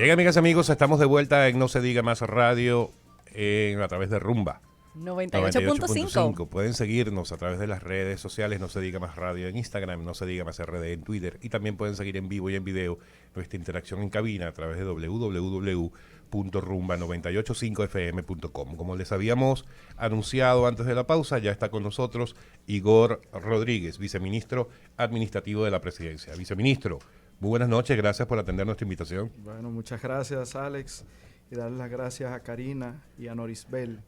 Bien, amigas y amigos, estamos de vuelta en No Se Diga Más Radio a través de Rumba 98.5. Pueden seguirnos a través de las redes sociales No Se Diga Más Radio en Instagram, No Se Diga Más RD en Twitter, y también pueden seguir en vivo y en video nuestra interacción en cabina a través de www.rumba985fm.com. Como les habíamos anunciado antes de la pausa, ya está con nosotros Igor Rodríguez, viceministro administrativo de la Presidencia. Viceministro, muy buenas noches, gracias por atender nuestra invitación. Bueno, muchas gracias, Alex, y darle las gracias a Karina y a Norisbel,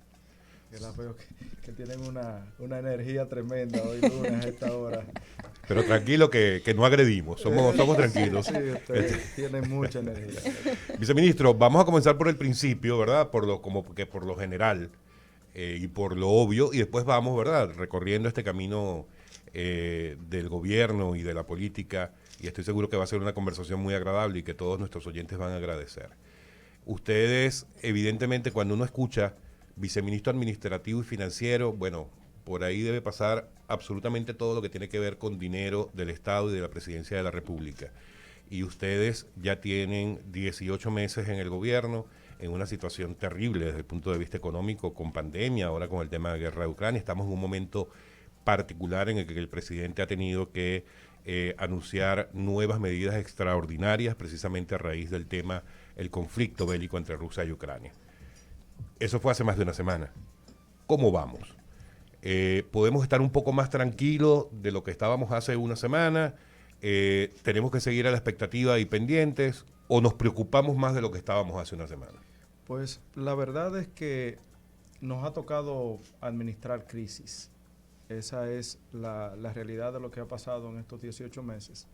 que la veo que tienen una energía tremenda hoy lunes a esta hora. Pero tranquilo que no agredimos, somos tranquilos. Sí, ustedes tienen mucha energía. Viceministro, vamos a comenzar por el principio, ¿verdad? Por lo general y por lo obvio, y después vamos, ¿verdad? Recorriendo este camino del gobierno y de la política, y estoy seguro que va a ser una conversación muy agradable y que todos nuestros oyentes van a agradecer. Ustedes, evidentemente, cuando uno escucha viceministro administrativo y financiero, bueno, por ahí debe pasar absolutamente todo lo que tiene que ver con dinero del Estado y de la Presidencia de la República. Y ustedes ya tienen 18 meses en el gobierno, en una situación terrible desde el punto de vista económico, con pandemia, ahora con el tema de guerra de Ucrania. Estamos en un momento particular en el que el presidente ha tenido que anunciar nuevas medidas extraordinarias precisamente a raíz del tema, el conflicto bélico entre Rusia y Ucrania. Eso fue hace más de una semana. ¿Cómo vamos? ¿Podemos estar un poco más tranquilos de lo que estábamos hace una semana? ¿Tenemos que seguir a la expectativa y pendientes? ¿O nos preocupamos más de lo que estábamos hace una semana? Pues la verdad es que nos ha tocado administrar crisis. Esa es la realidad de lo que ha pasado en estos 18 meses.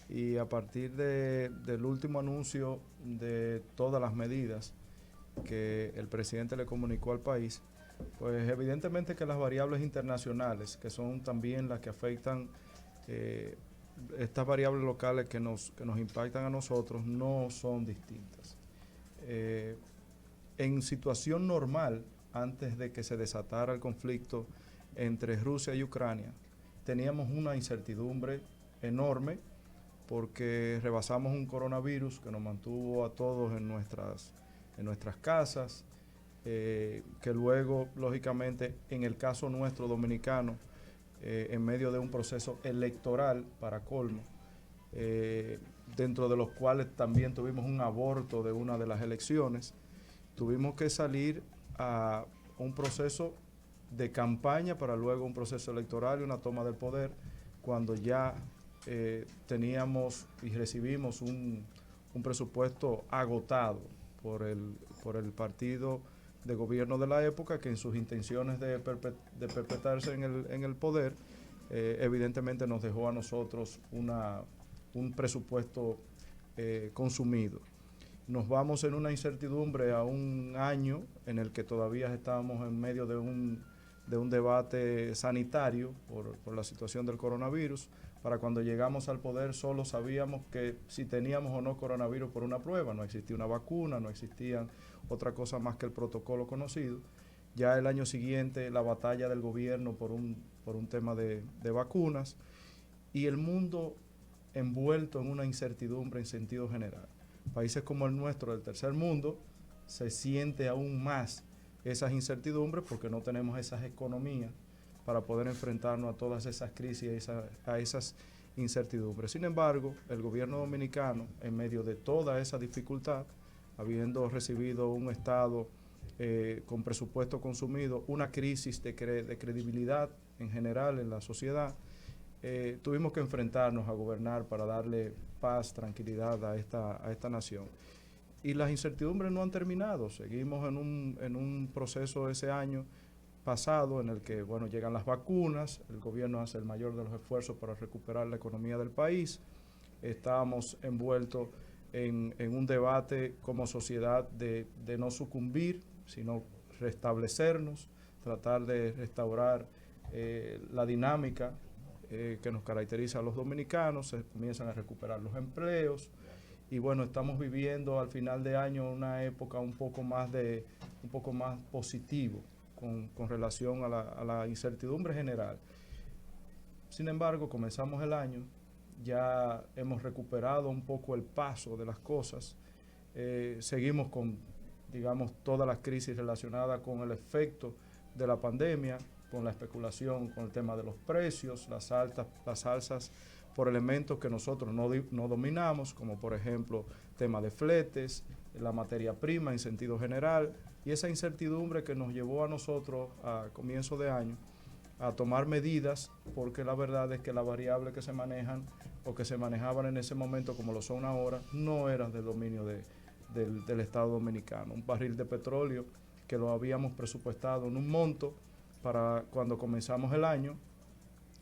Y a partir del último anuncio de todas las medidas que el presidente le comunicó al país, pues evidentemente que las variables internacionales, que son también las que afectan estas variables locales que nos impactan a nosotros, no son distintas. En situación normal, antes de que se desatara el conflicto entre Rusia y Ucrania, teníamos una incertidumbre enorme porque rebasamos un coronavirus que nos mantuvo a todos en nuestras casas, que luego, lógicamente, en el caso nuestro dominicano, en medio de un proceso electoral para colmo, dentro de los cuales también tuvimos un aborto de una de las elecciones, tuvimos que salir a un proceso de campaña para luego un proceso electoral y una toma del poder, cuando ya teníamos y recibimos un presupuesto agotado por el partido de gobierno de la época, que en sus intenciones de perpetuarse en el poder, evidentemente nos dejó a nosotros un presupuesto consumido. Nos vamos en una incertidumbre a un año en el que todavía estábamos en medio de un debate sanitario por la situación del coronavirus. Para cuando llegamos al poder solo sabíamos que si teníamos o no coronavirus por una prueba, no existía una vacuna, no existía otra cosa más que el protocolo conocido. Ya el año siguiente la batalla del gobierno por un tema de vacunas, y el mundo envuelto en una incertidumbre en sentido general. Países como el nuestro, del tercer mundo, se siente aún más esas incertidumbres porque no tenemos esas economías para poder enfrentarnos a todas esas crisis, a esas incertidumbres. Sin embargo, el gobierno dominicano, en medio de toda esa dificultad, habiendo recibido un Estado con presupuesto consumido, una crisis de credibilidad en general en la sociedad, tuvimos que enfrentarnos a gobernar para darle paz, tranquilidad a esta nación. Y las incertidumbres no han terminado. Seguimos en un proceso ese año pasado en el que, bueno, llegan las vacunas, el gobierno hace el mayor de los esfuerzos para recuperar la economía del país. Estamos envueltos en un debate como sociedad de no sucumbir, sino restablecernos, tratar de restaurar la dinámica que nos caracteriza a los dominicanos. Se comienzan a recuperar los empleos y bueno, estamos viviendo al final de año una época un poco más positivo con relación a la incertidumbre general. Sin embargo, comenzamos el año, ya hemos recuperado un poco el paso de las cosas, seguimos con, digamos, todas las crisis relacionadas con el efecto de la pandemia, con la especulación, con el tema de los precios, las alzas por elementos que nosotros no dominamos, como por ejemplo tema de fletes, la materia prima en sentido general, y esa incertidumbre que nos llevó a nosotros a comienzo de año a tomar medidas, porque la verdad es que las variables que se manejan o que se manejaban en ese momento como lo son ahora, no eran del dominio del Estado Dominicano. Un barril de petróleo que lo habíamos presupuestado en un monto para cuando comenzamos el año.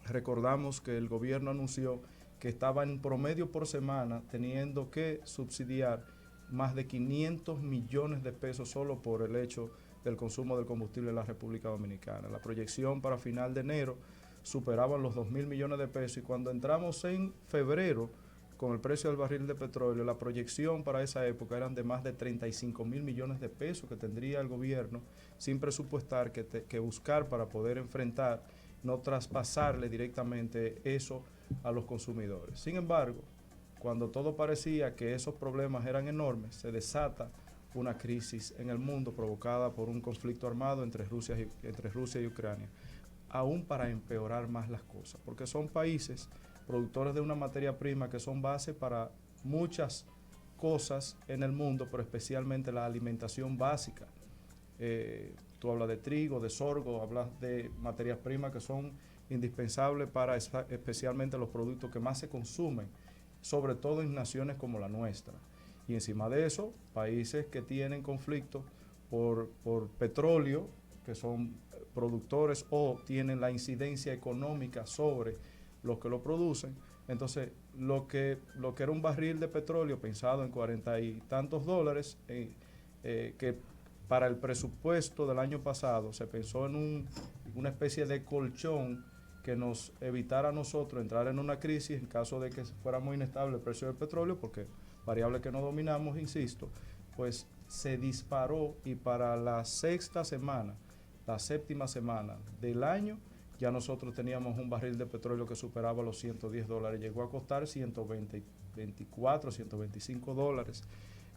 Recordamos que el gobierno anunció que estaba en promedio por semana teniendo que subsidiar más de 500 millones de pesos solo por el hecho del consumo del combustible en la República Dominicana. La proyección para final de enero superaban los 2.000 millones de pesos, y cuando entramos en febrero con el precio del barril de petróleo, la proyección para esa época eran de más de 35.000 millones de pesos que tendría el gobierno sin presupuestar que buscar para poder enfrentar, no traspasarle directamente eso a los consumidores. Sin embargo, cuando todo parecía que esos problemas eran enormes, se desata una crisis en el mundo provocada por un conflicto armado entre Rusia y Ucrania, aún para empeorar más las cosas, porque son países productores de una materia prima que son base para muchas cosas en el mundo, pero especialmente la alimentación básica. Tú hablas de trigo, de sorgo, hablas de materias primas que son indispensables para especialmente los productos que más se consumen, sobre todo en naciones como la nuestra. Y encima de eso, países que tienen conflictos por petróleo, que son productores o tienen la incidencia económica sobre los que lo producen. Entonces, lo que era un barril de petróleo pensado en 40 y tantos dólares, que para el presupuesto del año pasado se pensó en una especie de colchón que nos evitara a nosotros entrar en una crisis en caso de que fuera muy inestable el precio del petróleo, porque variable que no dominamos, insisto, pues se disparó, y para la séptima semana del año, ya nosotros teníamos un barril de petróleo que superaba los $110, llegó a costar 124, 125 dólares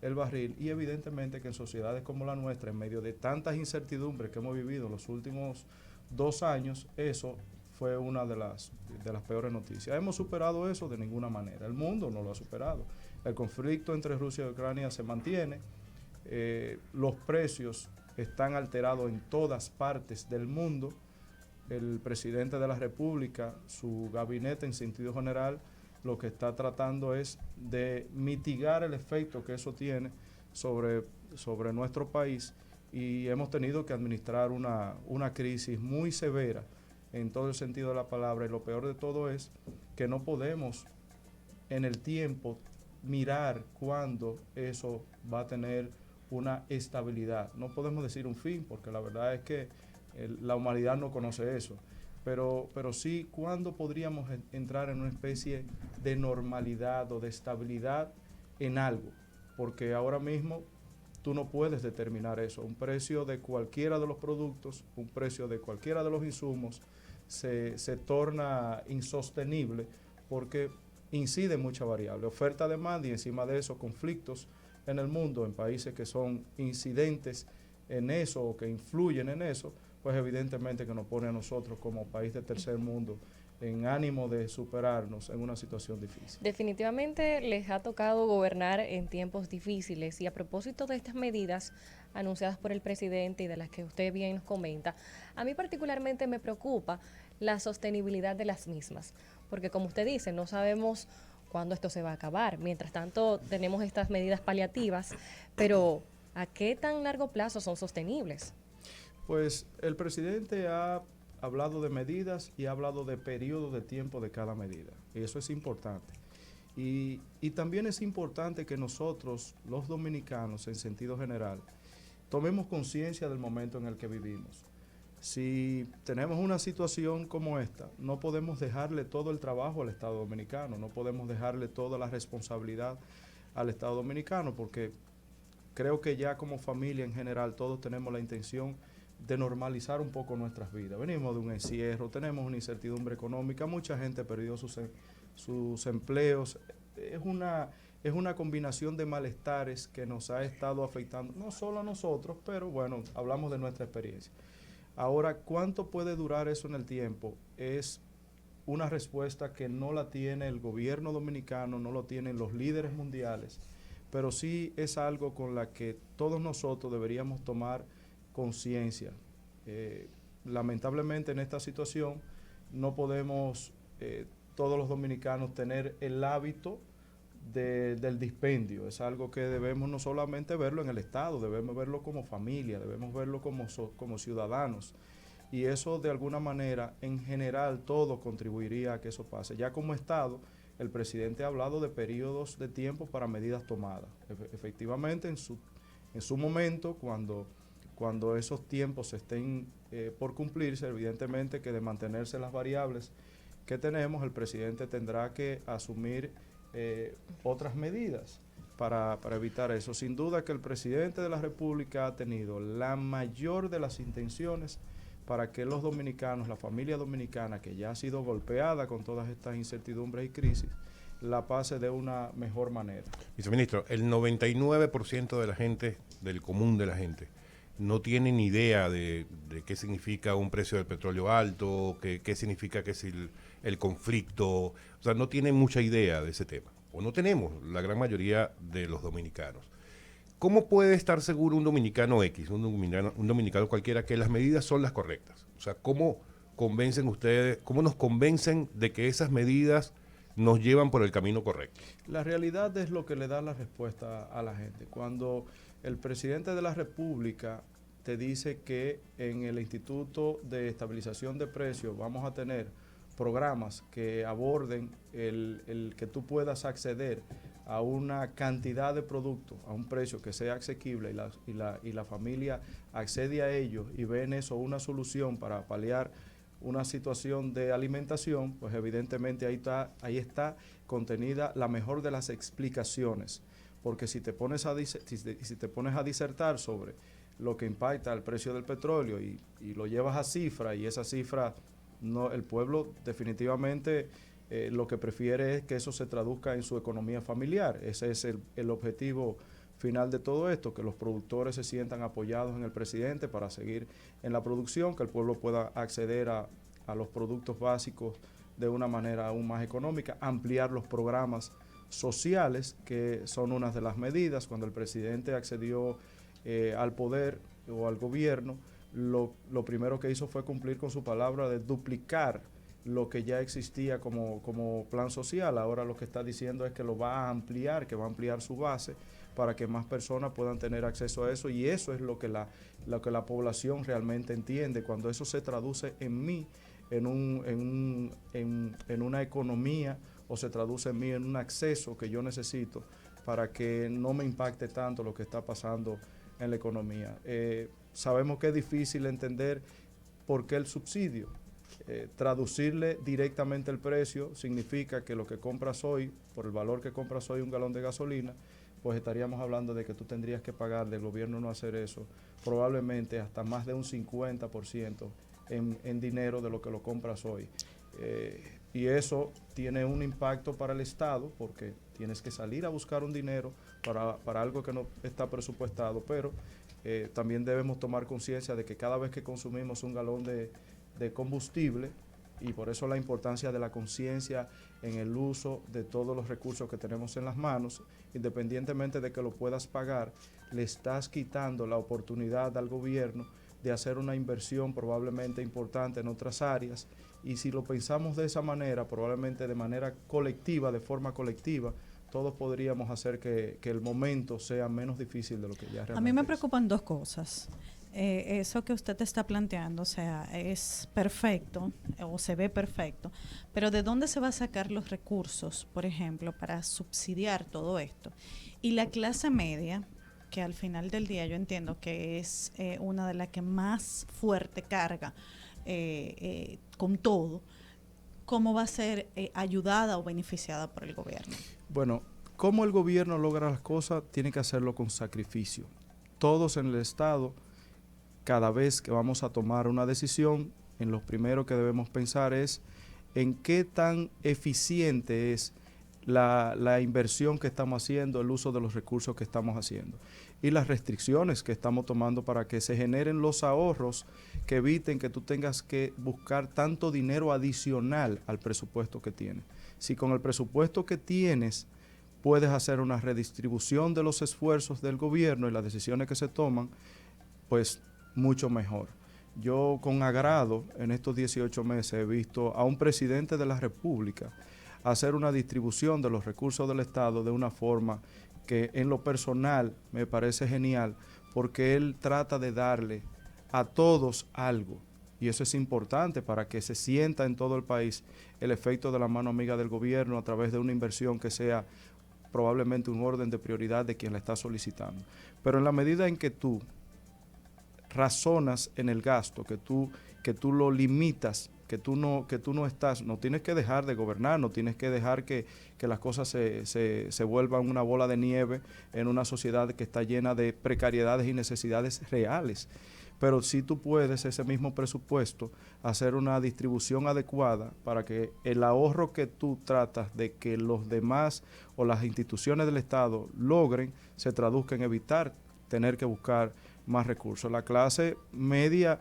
el barril, y evidentemente que en sociedades como la nuestra, en medio de tantas incertidumbres que hemos vivido los últimos 2 años, eso fue una de las peores noticias. ¿Hemos superado eso? De ninguna manera. El mundo no lo ha superado. El conflicto entre Rusia y Ucrania se mantiene. Los precios están alterados en todas partes del mundo. El presidente de la República, su gabinete en sentido general, lo que está tratando es de mitigar el efecto que eso tiene sobre nuestro país, y hemos tenido que administrar una crisis muy severa en todo el sentido de la palabra, y lo peor de todo es que no podemos en el tiempo mirar cuándo eso va a tener una estabilidad. No podemos decir un fin, porque la verdad es que la humanidad no conoce eso, pero sí cuándo podríamos entrar en una especie de normalidad o de estabilidad en algo, porque ahora mismo tú no puedes determinar eso. Un precio de cualquiera de los productos, un precio de cualquiera de los insumos se torna insostenible porque incide mucha variable, oferta, demanda, y encima de eso conflictos en el mundo, en países que son incidentes en eso o que influyen en eso, pues evidentemente que nos pone a nosotros como país de tercer mundo en ánimo de superarnos en una situación difícil. Definitivamente les ha tocado gobernar en tiempos difíciles, y a propósito de estas medidas anunciadas por el presidente y de las que usted bien nos comenta, a mí particularmente me preocupa la sostenibilidad de las mismas, porque como usted dice, no sabemos cuándo esto se va a acabar. Mientras tanto tenemos estas medidas paliativas, pero ¿a qué tan largo plazo son sostenibles? Pues el presidente ha hablado de medidas y ha hablado de periodo de tiempo de cada medida, y eso es importante. Y también es importante que nosotros, los dominicanos en sentido general, tomemos conciencia del momento en el que vivimos. Si tenemos una situación como esta, no podemos dejarle todo el trabajo al Estado Dominicano, no podemos dejarle toda la responsabilidad al Estado Dominicano, porque creo que ya como familia en general todos tenemos la intención de normalizar un poco nuestras vidas. Venimos de un encierro, tenemos una incertidumbre económica, mucha gente perdió sus empleos. Es es una combinación de malestares que nos ha estado afectando, no solo a nosotros, pero bueno, hablamos de nuestra experiencia. Ahora, ¿cuánto puede durar eso en el tiempo? Es una respuesta que no la tiene el gobierno dominicano, no lo tienen los líderes mundiales, pero sí es algo con la que todos nosotros deberíamos tomar conciencia. Lamentablemente en esta situación no podemos todos los dominicanos tener el hábito del dispendio. Es algo que debemos no solamente verlo en el Estado, debemos verlo como familia, debemos verlo como ciudadanos. Y eso de alguna manera, en general, todo contribuiría a que eso pase. Ya como Estado, el presidente ha hablado de periodos de tiempo para medidas tomadas. Efectivamente, en su momento, cuando esos tiempos estén por cumplirse, evidentemente que de mantenerse las variables que tenemos, el presidente tendrá que asumir otras medidas para evitar eso. Sin duda que el presidente de la República ha tenido la mayor de las intenciones para que los dominicanos, la familia dominicana que ya ha sido golpeada con todas estas incertidumbres y crisis, la pase de una mejor manera. Viceministro, el 99% de la gente, del común de la gente, no tiene ni idea de qué significa un precio del petróleo alto, qué significa que es el conflicto, o sea, no tiene mucha idea de ese tema, o no tenemos la gran mayoría de los dominicanos. ¿Cómo puede estar seguro un dominicano X, un dominicano cualquiera, que las medidas son las correctas? O sea, ¿cómo convencen ustedes, cómo nos convencen de que esas medidas nos llevan por el camino correcto? La realidad es lo que le da la respuesta a la gente. Cuando el presidente de la República te dice que en el Instituto de Estabilización de Precios vamos a tener programas que aborden el que tú puedas acceder a una cantidad de productos a un precio que sea asequible y la familia accede a ellos y ve en eso una solución para paliar una situación de alimentación, pues evidentemente ahí está contenida la mejor de las explicaciones, porque si te pones a disertar sobre lo que impacta el precio del petróleo y lo llevas a cifra, y esa cifra, no, el pueblo definitivamente lo que prefiere es que eso se traduzca en su economía familiar. Ese es el objetivo final de todo esto, que los productores se sientan apoyados en el presidente para seguir en la producción, que el pueblo pueda acceder a los productos básicos de una manera aún más económica, ampliar los programas sociales, que son unas de las medidas. Cuando el presidente accedió al poder o al gobierno, lo primero que hizo fue cumplir con su palabra de duplicar lo que ya existía como plan social. Ahora lo que está diciendo es que lo va a ampliar, que va a ampliar su base para que más personas puedan tener acceso a eso, y eso es lo que la población realmente entiende. Cuando eso se traduce en una economía, o se traduce en mí en un acceso que yo necesito para que no me impacte tanto lo que está pasando en la economía. Sabemos que es difícil entender por qué el subsidio. Traducirle directamente el precio significa que lo que compras hoy, por el valor que compras hoy un galón de gasolina, pues estaríamos hablando de que tú tendrías que pagar, del gobierno no hacer eso, probablemente hasta más de un 50% en dinero de lo que lo compras hoy. Y eso tiene un impacto para el Estado, porque tienes que salir a buscar un dinero para algo que no está presupuestado, pero también debemos tomar conciencia de que cada vez que consumimos un galón de combustible, y por eso la importancia de la conciencia en el uso de todos los recursos que tenemos en las manos, independientemente de que lo puedas pagar, le estás quitando la oportunidad al gobierno de hacer una inversión probablemente importante en otras áreas, y si lo pensamos de esa manera, probablemente de manera colectiva, de forma colectiva, todos podríamos hacer que el momento sea menos difícil de lo que ya realmente es. A mí me preocupan dos cosas. Eso que usted está planteando, o sea, es perfecto o se ve perfecto, pero ¿de dónde se va a sacar los recursos, por ejemplo, para subsidiar todo esto? Y la clase media, que al final del día yo entiendo que es una de las que más fuerte carga con todo, ¿cómo va a ser ayudada o beneficiada por el gobierno? Bueno, ¿cómo el gobierno logra las cosas? Tiene que hacerlo con sacrificio. Todos en el Estado, cada vez que vamos a tomar una decisión, en lo primero que debemos pensar es en qué tan eficiente es la inversión que estamos haciendo, el uso de los recursos que estamos haciendo y las restricciones que estamos tomando para que se generen los ahorros que eviten que tú tengas que buscar tanto dinero adicional al presupuesto que tienes. Si con el presupuesto que tienes puedes hacer una redistribución de los esfuerzos del gobierno y las decisiones que se toman, pues mucho mejor. Yo con agrado en estos 18 meses he visto a un presidente de la República hacer una distribución de los recursos del Estado de una forma que en lo personal me parece genial, porque él trata de darle a todos algo, y eso es importante para que se sienta en todo el país el efecto de la mano amiga del gobierno a través de una inversión que sea probablemente un orden de prioridad de quien la está solicitando. Pero en la medida en que tú razonas en el gasto, que tú lo limitas, que tú no estás, no tienes que dejar de gobernar, no tienes que dejar que las cosas se vuelvan una bola de nieve en una sociedad que está llena de precariedades y necesidades reales. Pero sí tú puedes, ese mismo presupuesto, hacer una distribución adecuada para que el ahorro que tú tratas de que los demás o las instituciones del Estado logren, se traduzca en evitar tener que buscar más recursos. La clase media,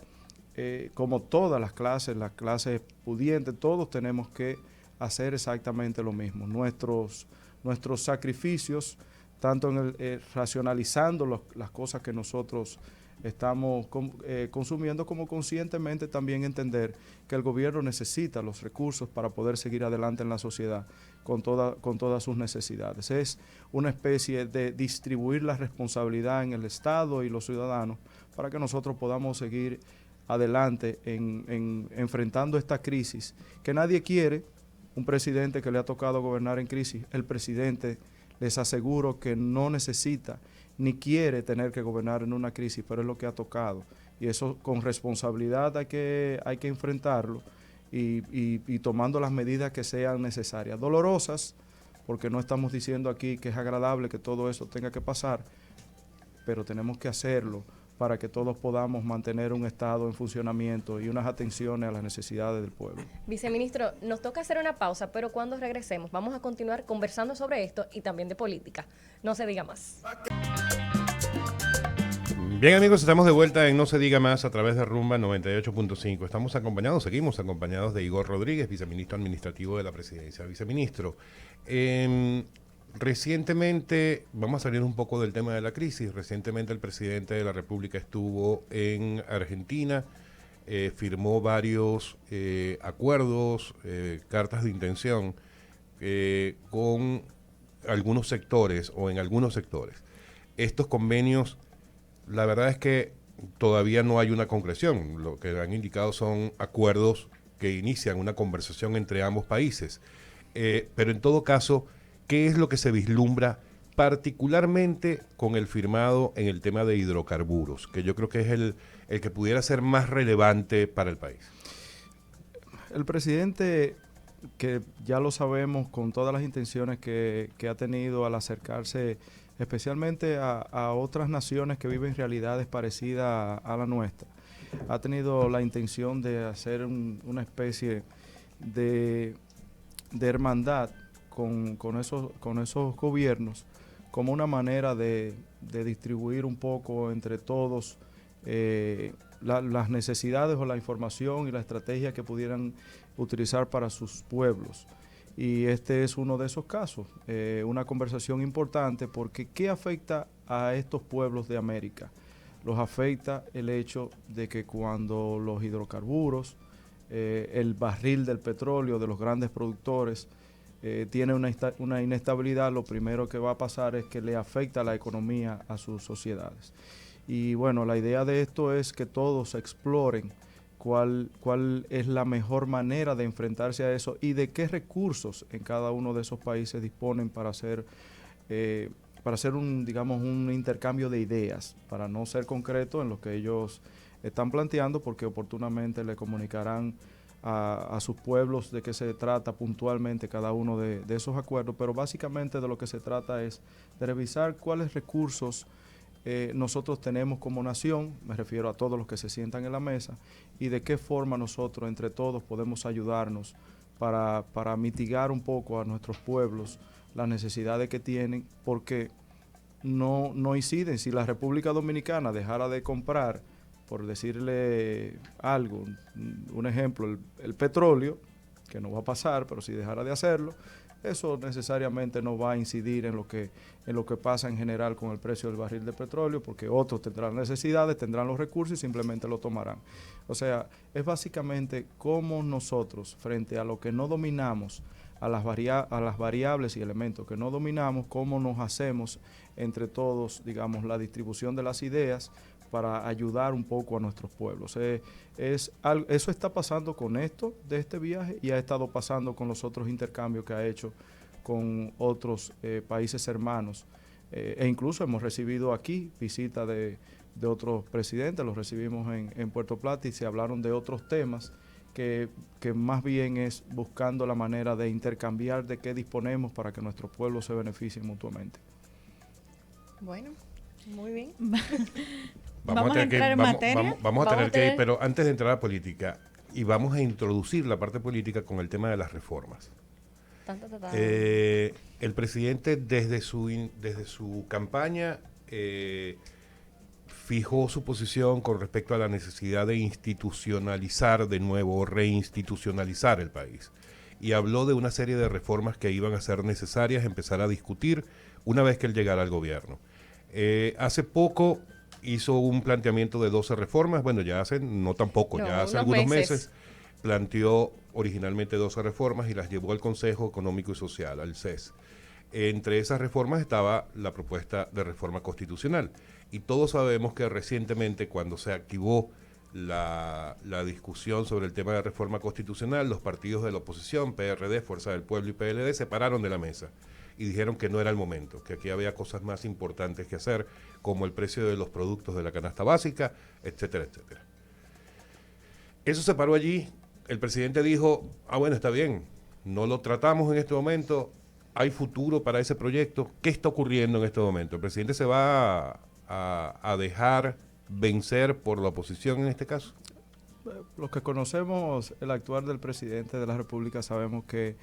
como todas las clases pudientes, todos tenemos que hacer exactamente lo mismo. Nuestros sacrificios, tanto en racionalizando las cosas que nosotros estamos consumiendo, como conscientemente también entender que el gobierno necesita los recursos para poder seguir adelante en la sociedad con todas sus necesidades. Es una especie de distribuir la responsabilidad en el Estado y los ciudadanos para que nosotros podamos seguir adelante en enfrentando esta crisis que nadie quiere. Un presidente que le ha tocado gobernar en crisis, el presidente, les aseguro que no necesita ni quiere tener que gobernar en una crisis, pero es lo que ha tocado. Y eso con responsabilidad hay que enfrentarlo y tomando las medidas que sean necesarias. Dolorosas, porque no estamos diciendo aquí que es agradable que todo eso tenga que pasar, pero tenemos que hacerlo para que todos podamos mantener un Estado en funcionamiento y unas atenciones a las necesidades del pueblo. Viceministro, nos toca hacer una pausa, pero cuando regresemos vamos a continuar conversando sobre esto y también de política. No se diga más. Bien, amigos, estamos de vuelta en No se diga más a través de Rumba 98.5. Seguimos acompañados de Igor Rodríguez, viceministro administrativo de la Presidencia. Viceministro, recientemente, vamos a salir un poco del tema de la crisis, recientemente el presidente de la República estuvo en Argentina, firmó varios acuerdos, cartas de intención con algunos sectores o en algunos sectores. Estos convenios, la verdad es que todavía no hay una concreción, lo que han indicado son acuerdos que inician una conversación entre ambos países, pero en todo caso, ¿qué es lo que se vislumbra particularmente con el firmado en el tema de hidrocarburos? Que yo creo que es el que pudiera ser más relevante para el país. El presidente, que ya lo sabemos con todas las intenciones que ha tenido al acercarse especialmente a otras naciones que viven realidades parecidas a la nuestra, ha tenido la intención de hacer una especie de hermandad con esos gobiernos como una manera de distribuir un poco entre todos las necesidades o la información y la estrategia que pudieran utilizar para sus pueblos. Y este es uno de esos casos, una conversación importante, porque ¿qué afecta a estos pueblos de América? Los afecta el hecho de que cuando los hidrocarburos, el barril del petróleo de los grandes productores, tiene una inestabilidad, lo primero que va a pasar es que le afecta la economía a sus sociedades. Y bueno, la idea de esto es que todos exploren cuál es la mejor manera de enfrentarse a eso y de qué recursos en cada uno de esos países disponen para hacer un intercambio de ideas, para no ser concreto en lo que ellos están planteando, porque oportunamente le comunicarán a sus pueblos de qué se trata puntualmente cada uno de esos acuerdos, pero básicamente de lo que se trata es de revisar cuáles recursos nosotros tenemos como nación, me refiero a todos los que se sientan en la mesa, y de qué forma nosotros entre todos podemos ayudarnos para mitigar un poco a nuestros pueblos las necesidades que tienen, porque no inciden. Si la República Dominicana dejara de comprar, por decirle algo, un ejemplo, el petróleo, que no va a pasar, pero si dejara de hacerlo, eso necesariamente no va a incidir en lo que pasa en general con el precio del barril de petróleo, porque otros tendrán necesidades, tendrán los recursos y simplemente lo tomarán. O sea, es básicamente cómo nosotros, frente a lo que no dominamos, a las variables y elementos que no dominamos, cómo nos hacemos entre todos, digamos, la distribución de las ideas para ayudar un poco a nuestros pueblos. Eso está pasando con esto de este viaje y ha estado pasando con los otros intercambios que ha hecho con otros países hermanos. E incluso hemos recibido aquí visita de otros presidentes, los recibimos en Puerto Plata y se hablaron de otros temas que más bien es buscando la manera de intercambiar de qué disponemos para que nuestros pueblos se beneficien mutuamente. Bueno, muy bien. Vamos a entrar en materia. Vamos a tener que ir, pero antes de entrar a la política, y vamos a introducir la parte política con el tema de las reformas. El presidente desde su campaña fijó su posición con respecto a la necesidad de institucionalizar de nuevo o reinstitucionalizar el país. Y habló de una serie de reformas que iban a ser necesarias empezar a discutir una vez que él llegara al gobierno. Hace poco hizo un planteamiento de 12 reformas, bueno, ya hace, no tampoco, ya hace algunos meses planteó originalmente 12 reformas y las llevó al Consejo Económico y Social, al CES. Entre esas reformas estaba la propuesta de reforma constitucional. Y todos sabemos que recientemente, cuando se activó la discusión sobre el tema de reforma constitucional, los partidos de la oposición, PRD, Fuerza del Pueblo y PLD, se pararon de la mesa y dijeron que no era el momento, que aquí había cosas más importantes que hacer, como el precio de los productos de la canasta básica, etcétera, etcétera. Eso se paró allí. El presidente dijo, bueno, está bien, no lo tratamos en este momento, hay futuro para ese proyecto. ¿Qué está ocurriendo en este momento? ¿El presidente se va a dejar vencer por la oposición en este caso? Los que conocemos el actuar del presidente de la República sabemos que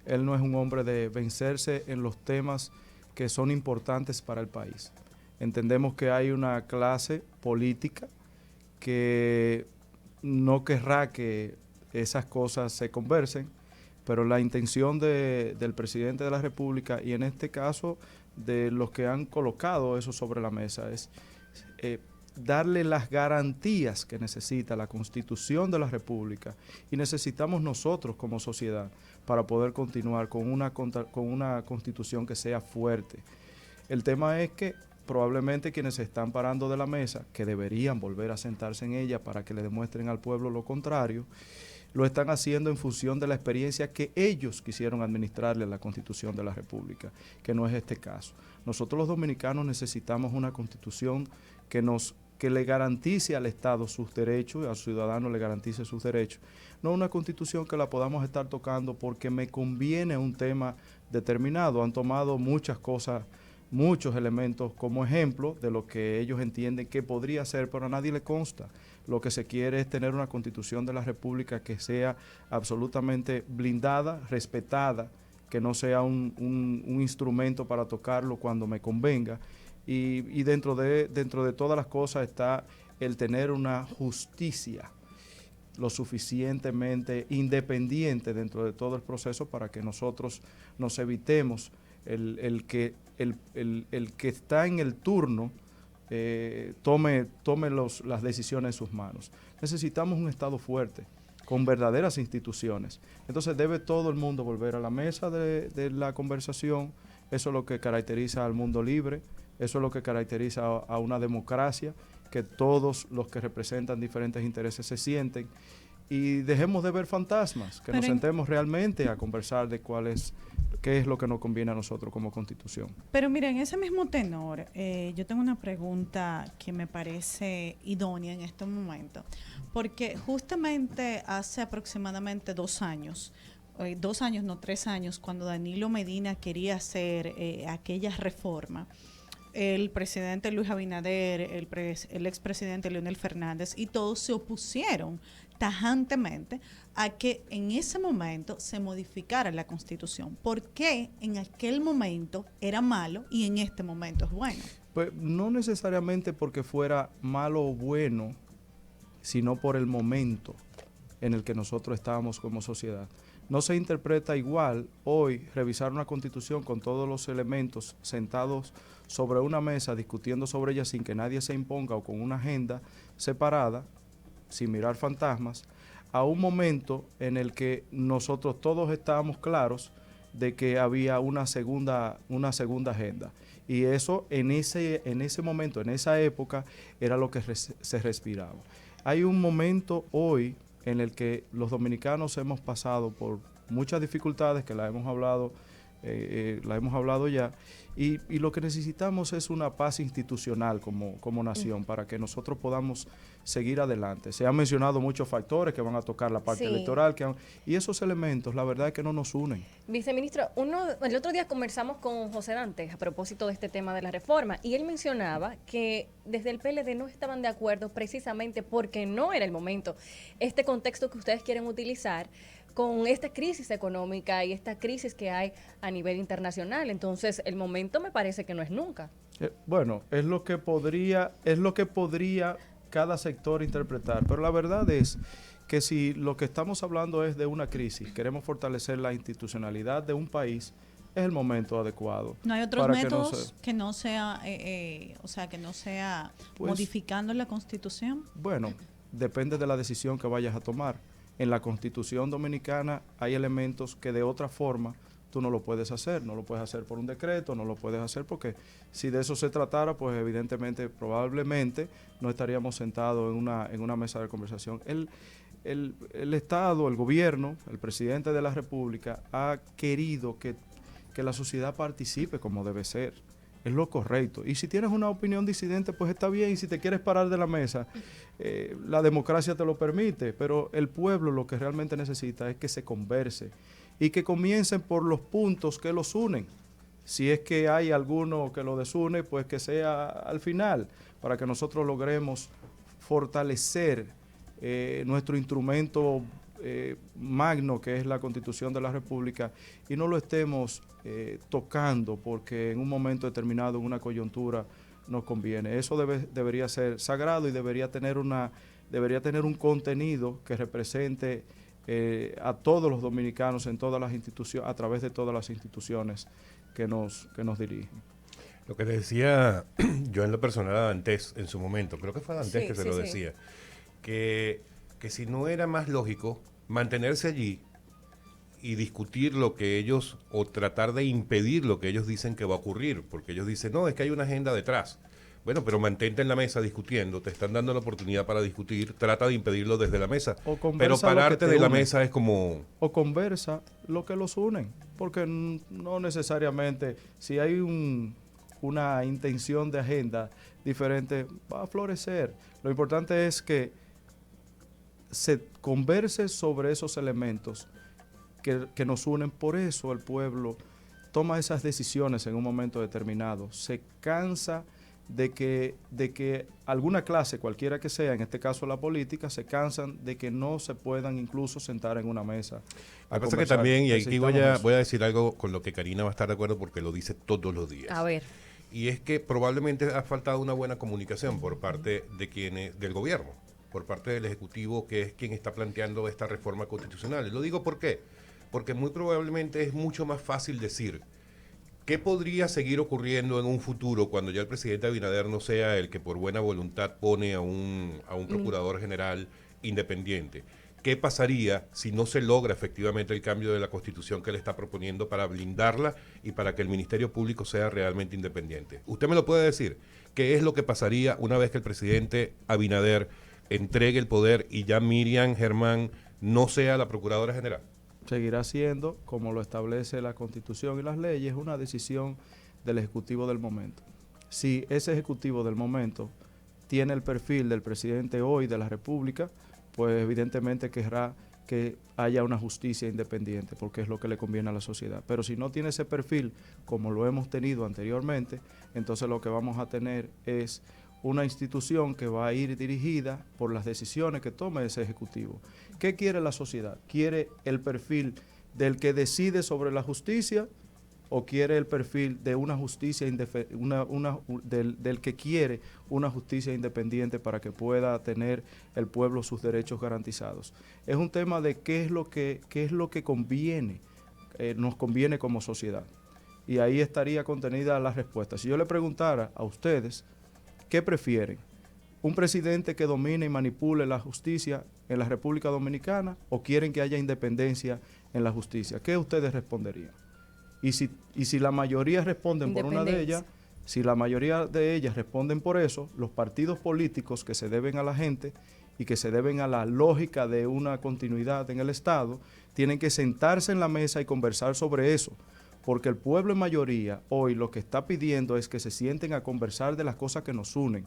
él no es un hombre de vencerse en los temas que son importantes para el país. Entendemos que hay una clase política que no querrá que esas cosas se conversen, pero la intención del presidente de la República y en este caso de los que han colocado eso sobre la mesa es darle las garantías que necesita la Constitución de la República y necesitamos nosotros como sociedad para poder continuar con una Constitución que sea fuerte. El tema es que probablemente quienes se están parando de la mesa, que deberían volver a sentarse en ella para que le demuestren al pueblo lo contrario, lo están haciendo en función de la experiencia que ellos quisieron administrarle a la Constitución de la República, que no es este caso. Nosotros los dominicanos necesitamos una Constitución que le garantice al Estado sus derechos, al ciudadano le garantice sus derechos, no una Constitución que la podamos estar tocando porque me conviene un tema determinado. Han tomado muchas cosas, muchos elementos como ejemplo de lo que ellos entienden que podría ser, pero a nadie le consta. Lo que se quiere es tener una Constitución de la República que sea absolutamente blindada, respetada, que no sea un instrumento para tocarlo cuando me convenga. Y dentro de todas las cosas está el tener una justicia lo suficientemente independiente dentro de todo el proceso para que nosotros nos evitemos el que está en el turno tome las decisiones en sus manos. Necesitamos un Estado fuerte, con verdaderas instituciones. Entonces debe todo el mundo volver a la mesa de la conversación. Eso es lo que caracteriza al mundo libre, eso es lo que caracteriza a una democracia, que todos los que representan diferentes intereses se sienten. Y dejemos de ver fantasmas, que nos sentemos realmente a conversar de qué es lo que nos conviene a nosotros como Constitución. Pero mira, en ese mismo tenor, yo tengo una pregunta que me parece idónea en este momento, porque justamente hace aproximadamente 2 años, 2 años, no 3 años, cuando Danilo Medina quería hacer aquella reforma, el presidente Luis Abinader, el expresidente Leonel Fernández y todos se opusieron tajantemente a que en ese momento se modificara la Constitución. ¿Por qué en aquel momento era malo y en este momento es bueno? Pues no necesariamente porque fuera malo o bueno, sino por el momento en el que nosotros estábamos como sociedad. No se interpreta igual hoy revisar una constitución con todos los elementos sentados sobre una mesa discutiendo sobre ella sin que nadie se imponga o con una agenda separada, sin mirar fantasmas, a un momento en el que nosotros todos estábamos claros de que había una segunda agenda. Y eso en ese momento, en esa época, era lo que se respiraba. Hay un momento hoy en el que los dominicanos hemos pasado por muchas dificultades que la hemos hablado ya, y lo que necesitamos es una paz institucional como nación para que nosotros podamos seguir adelante. Se han mencionado muchos factores que van a tocar la parte electoral, y esos elementos, la verdad es que no nos unen. Viceministro, el otro día conversamos con José Dantes a propósito de este tema de la reforma, y él mencionaba que desde el PLD no estaban de acuerdo precisamente porque no era el momento. Este contexto que ustedes quieren utilizar con esta crisis económica y esta crisis que hay a nivel internacional. Entonces, el momento me parece que no es nunca. Bueno, es lo que podría cada sector interpretar, pero la verdad es que si lo que estamos hablando es de una crisis, queremos fortalecer la institucionalidad de un país, es el momento adecuado. ¿No hay otros métodos que no sea, pues, modificando la Constitución? Bueno, depende de la decisión que vayas a tomar. En la Constitución Dominicana hay elementos que de otra forma tú no lo puedes hacer. No lo puedes hacer por un decreto, no lo puedes hacer porque si de eso se tratara, pues evidentemente, probablemente no estaríamos sentados en una mesa de conversación. El Estado, el gobierno, el presidente de la República ha querido que la sociedad participe como debe ser. Es lo correcto. Y si tienes una opinión disidente, pues está bien. Y si te quieres parar de la mesa, la democracia te lo permite. Pero el pueblo lo que realmente necesita es que se converse y que comiencen por los puntos que los unen. Si es que hay alguno que lo desune, pues que sea al final, para que nosotros logremos fortalecer nuestro instrumento magno, que es la Constitución de la República, y no lo estemos tocando porque en un momento determinado, en una coyuntura, nos conviene. Eso debería ser sagrado y debería tener un contenido que represente a todos los dominicanos en todas las instituciones, a través de todas las instituciones que nos dirigen. Lo que le decía yo en lo personal a Dantes en su momento, creo que fue Dantes que se lo decía, que si no era más lógico mantenerse allí y discutir lo que ellos, o tratar de impedir lo que ellos dicen que va a ocurrir, porque ellos dicen, no, es que hay una agenda detrás. Bueno, pero mantente en la mesa discutiendo, te están dando la oportunidad para discutir, trata de impedirlo desde la mesa. Pero pararte de la mesa es como... O conversa lo que los unen, porque no necesariamente, si hay una intención de agenda diferente, va a florecer. Lo importante es que se converse sobre esos elementos que nos unen. Por eso el pueblo toma esas decisiones en un momento determinado. Se cansa de que alguna clase, cualquiera que sea, en este caso la política, se cansan de que no se puedan incluso sentar en una mesa. Lo que pasa es que también, y aquí voy a decir algo con lo que Karina va a estar de acuerdo porque lo dice todos los días. A ver. Y es que probablemente ha faltado una buena comunicación por parte de del gobierno, por parte del Ejecutivo, que es quien está planteando esta reforma constitucional. Y lo digo ¿por qué? Porque muy probablemente es mucho más fácil decir qué podría seguir ocurriendo en un futuro cuando ya el presidente Abinader no sea el que por buena voluntad pone a un procurador general independiente. ¿Qué pasaría si no se logra efectivamente el cambio de la Constitución que él está proponiendo para blindarla y para que el Ministerio Público sea realmente independiente? Usted me lo puede decir. ¿Qué es lo que pasaría una vez que el presidente Abinader entregue el poder y ya Miriam Germán no sea la Procuradora General? Seguirá siendo, como lo establece la Constitución y las leyes, una decisión del Ejecutivo del momento. Si ese Ejecutivo del momento tiene el perfil del presidente hoy de la República, pues evidentemente querrá que haya una justicia independiente, porque es lo que le conviene a la sociedad. Pero si no tiene ese perfil, como lo hemos tenido anteriormente, entonces lo que vamos a tener es una institución que va a ir dirigida por las decisiones que tome ese ejecutivo. ¿Qué quiere la sociedad? ¿Quiere el perfil del que decide sobre la justicia o quiere el perfil de una justicia del que quiere una justicia independiente para que pueda tener el pueblo sus derechos garantizados? Es un tema de qué es lo que conviene, nos conviene como sociedad. Y ahí estaría contenida la respuesta. Si yo le preguntara a ustedes, ¿qué prefieren? ¿Un presidente que domine y manipule la justicia en la República Dominicana o quieren que haya independencia en la justicia? ¿Qué ustedes responderían? Y si la mayoría responden por una de ellas, si la mayoría de ellas responden por eso, los partidos políticos que se deben a la gente y que se deben a la lógica de una continuidad en el Estado, tienen que sentarse en la mesa y conversar sobre eso. Porque el pueblo en mayoría hoy lo que está pidiendo es que se sienten a conversar de las cosas que nos unen,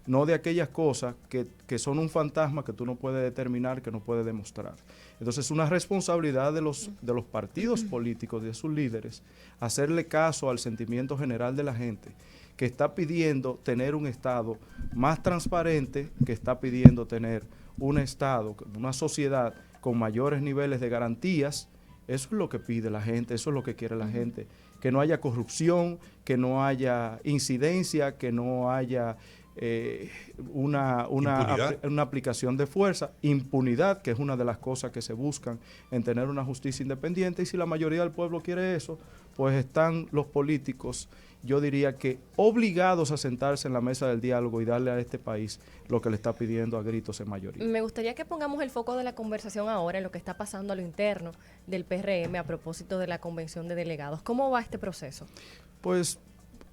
no de aquellas cosas que son un fantasma que tú no puedes determinar, que no puedes demostrar. Entonces es una responsabilidad de los partidos políticos, de sus líderes, hacerle caso al sentimiento general de la gente, que está pidiendo tener un Estado más transparente, que está pidiendo tener un Estado, una sociedad con mayores niveles de garantías. Eso es lo que pide la gente, eso es lo que quiere la gente. Que no haya corrupción, que no haya incidencia, que no haya una aplicación de fuerza, impunidad, que es una de las cosas que se buscan en tener una justicia independiente. Y si la mayoría del pueblo quiere eso, pues están los políticos, yo diría que obligados a sentarse en la mesa del diálogo y darle a este país lo que le está pidiendo a gritos en mayoría. Me gustaría que pongamos el foco de la conversación ahora en lo que está pasando a lo interno del PRM a propósito de la convención de delegados. ¿Cómo va este proceso? Pues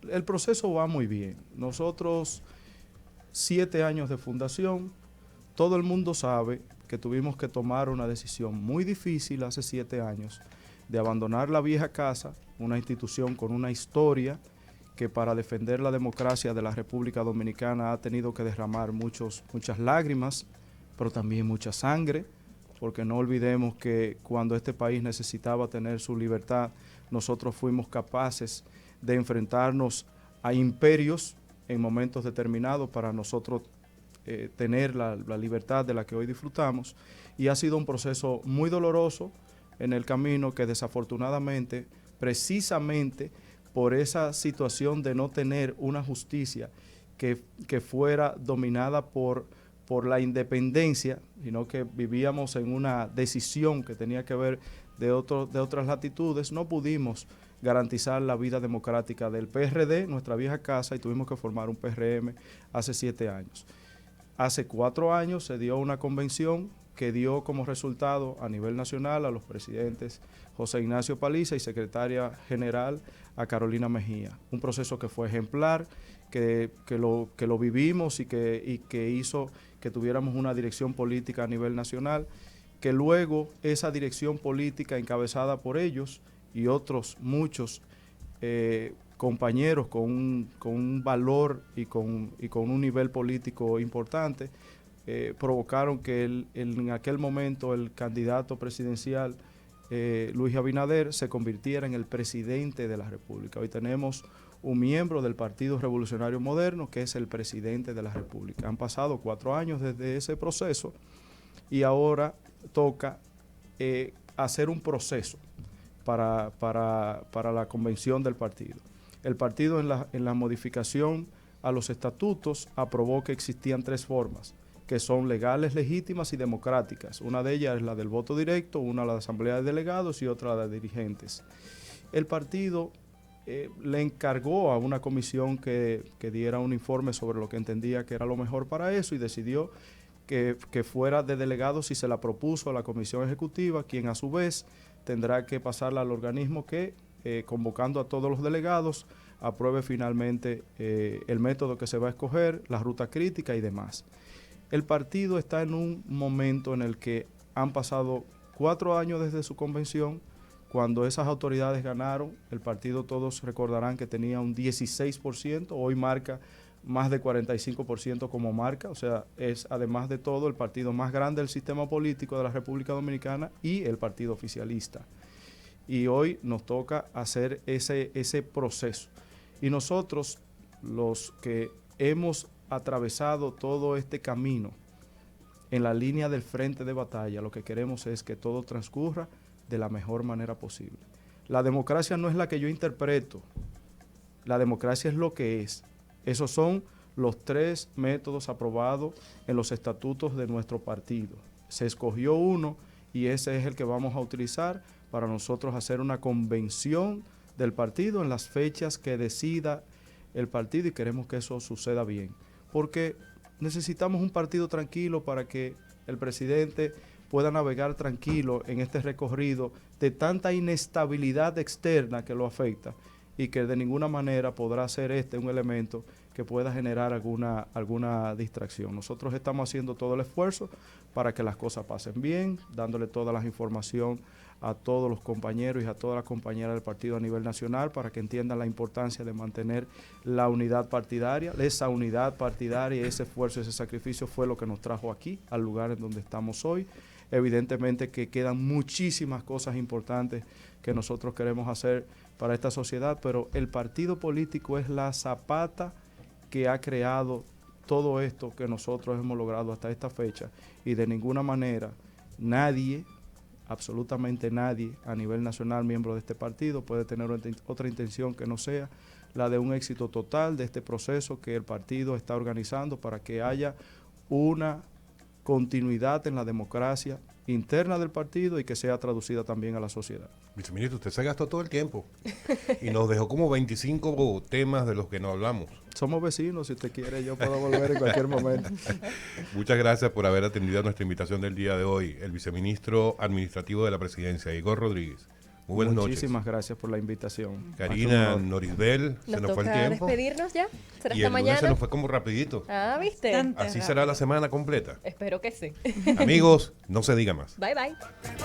el proceso va muy bien. Nosotros, 7 años de fundación, todo el mundo sabe que tuvimos que tomar una decisión muy difícil hace 7 años de abandonar la vieja casa, una institución con una historia que para defender la democracia de la República Dominicana ha tenido que derramar muchas lágrimas, pero también mucha sangre, porque no olvidemos que cuando este país necesitaba tener su libertad, nosotros fuimos capaces de enfrentarnos a imperios en momentos determinados para nosotros tener la libertad de la que hoy disfrutamos, y ha sido un proceso muy doloroso en el camino que desafortunadamente, precisamente por esa situación de no tener una justicia que fuera dominada por la independencia, sino que vivíamos en una decisión que tenía que ver de otras latitudes, no pudimos garantizar la vida democrática del PRD, nuestra vieja casa, y tuvimos que formar un PRM hace 7 años. Hace 4 años se dio una convención que dio como resultado a nivel nacional a los presidentes José Ignacio Paliza y secretaria general a Carolina Mejía. Un proceso que fue ejemplar, que lo vivimos y que hizo que tuviéramos una dirección política a nivel nacional, que luego esa dirección política encabezada por ellos y otros muchos compañeros con un valor y con un nivel político importante, provocaron que en aquel momento el candidato presidencial Luis Abinader se convirtiera en el presidente de la República. Hoy tenemos un miembro del Partido Revolucionario Moderno que es el presidente de la República. Han pasado 4 años desde ese proceso y ahora toca hacer un proceso para la convención del partido. El partido en la modificación a los estatutos aprobó que existían 3 formas, que son legales, legítimas y democráticas. Una de ellas es la del voto directo, una la de asamblea de delegados y otra la de dirigentes. El partido le encargó a una comisión que diera un informe sobre lo que entendía que era lo mejor para eso y decidió que fuera de delegados y se la propuso a la comisión ejecutiva, quien a su vez tendrá que pasarla al organismo que, convocando a todos los delegados, apruebe finalmente el método que se va a escoger, la ruta crítica y demás. El partido está en un momento en el que han pasado 4 años desde su convención. Cuando esas autoridades ganaron, el partido, todos recordarán que tenía un 16%, hoy marca más de 45% como marca, o sea, es además de todo el partido más grande del sistema político de la República Dominicana y el partido oficialista. Y hoy nos toca hacer ese proceso. Y nosotros, los que hemos atravesado todo este camino en la línea del frente de batalla, lo que queremos es que todo transcurra de la mejor manera posible. La democracia no es la que yo interpreto, la democracia es lo que es. Esos son los 3 métodos aprobados en los estatutos de nuestro partido. Se escogió uno y ese es el que vamos a utilizar para nosotros hacer una convención del partido en las fechas que decida el partido, y queremos que eso suceda bien, porque necesitamos un partido tranquilo para que el presidente pueda navegar tranquilo en este recorrido de tanta inestabilidad externa que lo afecta, y que de ninguna manera podrá ser un elemento que pueda generar alguna distracción. Nosotros estamos haciendo todo el esfuerzo para que las cosas pasen bien, dándole toda la información a todos los compañeros y a todas las compañeras del partido a nivel nacional para que entiendan la importancia de mantener la unidad partidaria. Esa unidad partidaria, ese esfuerzo, ese sacrificio fue lo que nos trajo aquí, al lugar en donde estamos hoy. Evidentemente que quedan muchísimas cosas importantes que nosotros queremos hacer para esta sociedad, pero el partido político es la zapata que ha creado todo esto que nosotros hemos logrado hasta esta fecha, y de ninguna manera nadie, absolutamente nadie a nivel nacional, miembro de este partido, puede tener otra intención que no sea la de un éxito total de este proceso que el partido está organizando para que haya una continuidad en la democracia interna del partido y que sea traducida también a la sociedad. Viceministro, usted se gastó todo el tiempo y nos dejó como 25 temas de los que no hablamos. Somos vecinos, si usted quiere yo puedo volver en cualquier momento. Muchas gracias por haber atendido a nuestra invitación del día de hoy, el viceministro administrativo de la presidencia, Igor Rodríguez. Muy buenas noches. Muchísimas gracias por la invitación. Karina Norisbel, se nos fue el tiempo. Despedirnos ya. ¿Será Y hasta el lunes mañana? se nos fue como rapidito. Ah, ¿viste? Tan- Así será la semana completa. Espero que sí. Amigos, no se diga más. Bye, bye.